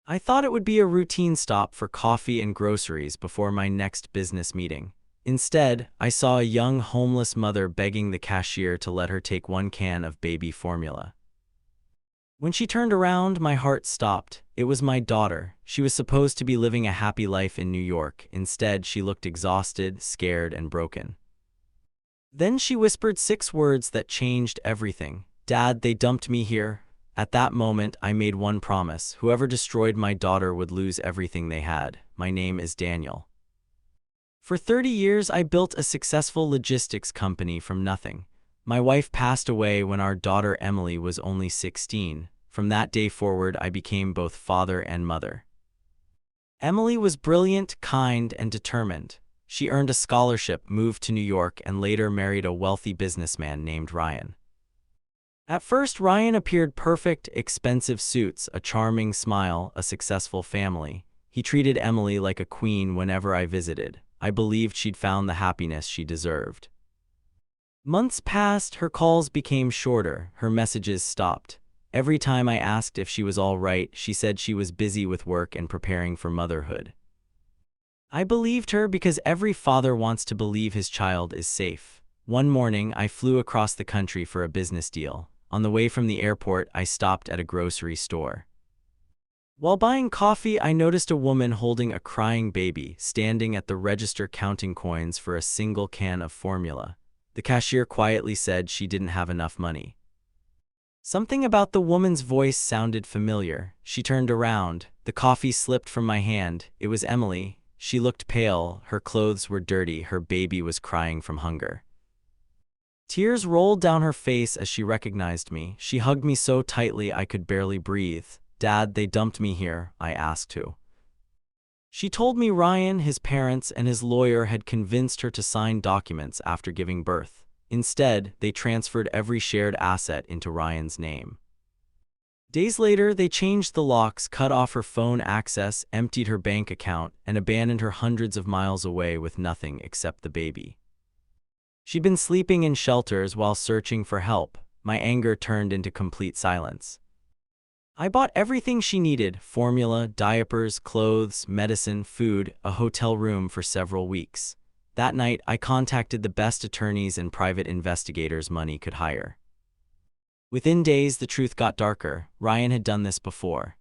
I thought it would be a routine stop for coffee and groceries before my next business meeting. Instead, I saw a young homeless mother begging the cashier to let her take 1 can of baby formula. When she turned around, my heart stopped. It was my daughter. She was supposed to be living a happy life in New York. Instead, she looked exhausted, scared, and broken. Then she whispered 6 words that changed everything. "Dad, they dumped me here." At that moment, I made one promise. Whoever destroyed my daughter would lose everything they had. My name is Daniel. For 30 years, I built a successful logistics company from nothing. My wife passed away when our daughter Emily was only 16. From that day forward, I became both father and mother. Emily was brilliant, kind, and determined. She earned a scholarship, moved to New York, and later married a wealthy businessman named Ryan. At first, Ryan appeared perfect: expensive suits, a charming smile, a successful family. He treated Emily like a queen whenever I visited. I believed she'd found the happiness she deserved. Months passed, her calls became shorter, her messages stopped. Every time I asked if she was all right, she said she was busy with work and preparing for motherhood. I believed her because every father wants to believe his child is safe. One morning, I flew across the country for a business deal. On the way from the airport, I stopped at a grocery store. While buying coffee, I noticed a woman holding a crying baby, standing at the register counting coins for a single can of formula. The cashier quietly said she didn't have enough money. Something about the woman's voice sounded familiar. She turned around. The coffee slipped from my hand. It was Emily. She looked pale, her clothes were dirty, her baby was crying from hunger. Tears rolled down her face as she recognized me. She hugged me so tightly I could barely breathe. "Dad, they dumped me here," I asked who. She told me Ryan, his parents, and his lawyer had convinced her to sign documents after giving birth. Instead, they transferred every shared asset into Ryan's name. Days later, they changed the locks, cut off her phone access, emptied her bank account, and abandoned her hundreds of miles away with nothing except the baby. She'd been sleeping in shelters while searching for help. My anger turned into complete silence. I bought everything she needed: formula, diapers, clothes, medicine, food, a hotel room for several weeks. That night, I contacted the best attorneys and private investigators money could hire. Within days, the truth got darker. Ryan had done this before.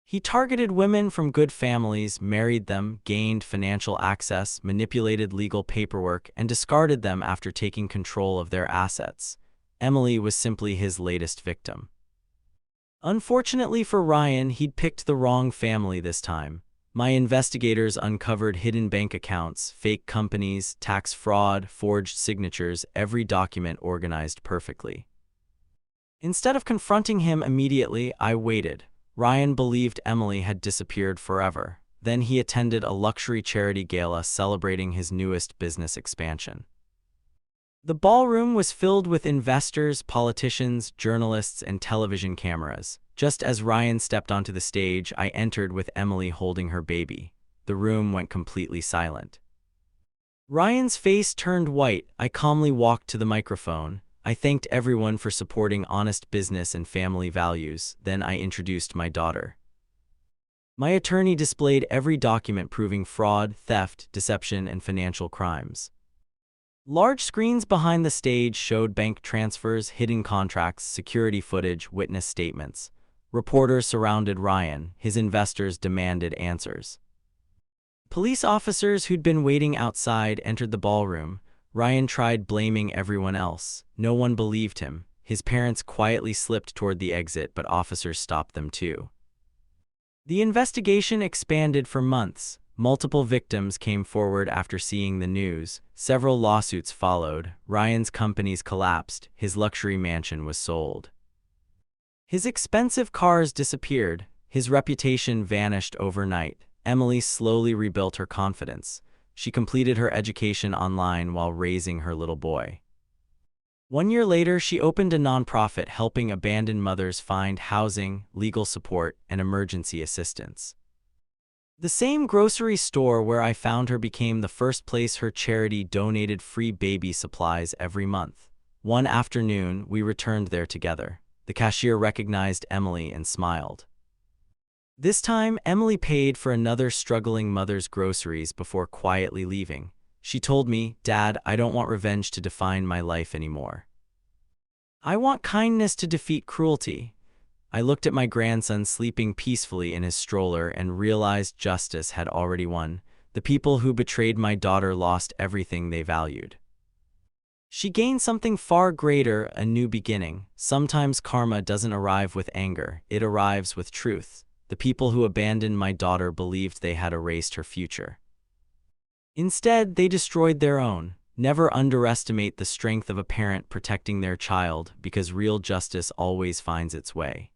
He targeted women from good families, married them, gained financial access, manipulated legal paperwork, and discarded them after taking control of their assets. Emily was simply his latest victim. Unfortunately for Ryan, he'd picked the wrong family this time. My investigators uncovered hidden bank accounts, fake companies, tax fraud, forged signatures, every document organized perfectly. Instead of confronting him immediately, I waited. Ryan believed Emily had disappeared forever. Then he attended a luxury charity gala celebrating his newest business expansion. The ballroom was filled with investors, politicians, journalists, and television cameras. Just as Ryan stepped onto the stage, I entered with Emily holding her baby. The room went completely silent. Ryan's face turned white. I calmly walked to the microphone. I thanked everyone for supporting honest business and family values. Then I introduced my daughter. My attorney displayed every document proving fraud, theft, deception, and financial crimes. Large screens behind the stage showed bank transfers, hidden contracts, security footage, witness statements. Reporters surrounded Ryan. His investors demanded answers. Police officers who'd been waiting outside entered the ballroom. Ryan tried blaming everyone else. No one believed him. His parents quietly slipped toward the exit, but officers stopped them too. The investigation expanded for months. Multiple victims came forward after seeing the news. Several lawsuits followed. Ryan's companies collapsed. His luxury mansion was sold. His expensive cars disappeared. His reputation vanished overnight. Emily slowly rebuilt her confidence. She completed her education online while raising her little boy. 1 year later, she opened a nonprofit helping abandoned mothers find housing, legal support, and emergency assistance. The same grocery store where I found her became the first place her charity donated free baby supplies every month. One afternoon, we returned there together. The cashier recognized Emily and smiled. This time, Emily paid for another struggling mother's groceries before quietly leaving. She told me, "Dad, I don't want revenge to define my life anymore. I want kindness to defeat cruelty." I looked at my grandson sleeping peacefully in his stroller and realized justice had already won. The people who betrayed my daughter lost everything they valued. She gained something far greater, a new beginning. Sometimes karma doesn't arrive with anger, it arrives with truth. The people who abandoned my daughter believed they had erased her future. Instead, they destroyed their own. Never underestimate the strength of a parent protecting their child, because real justice always finds its way.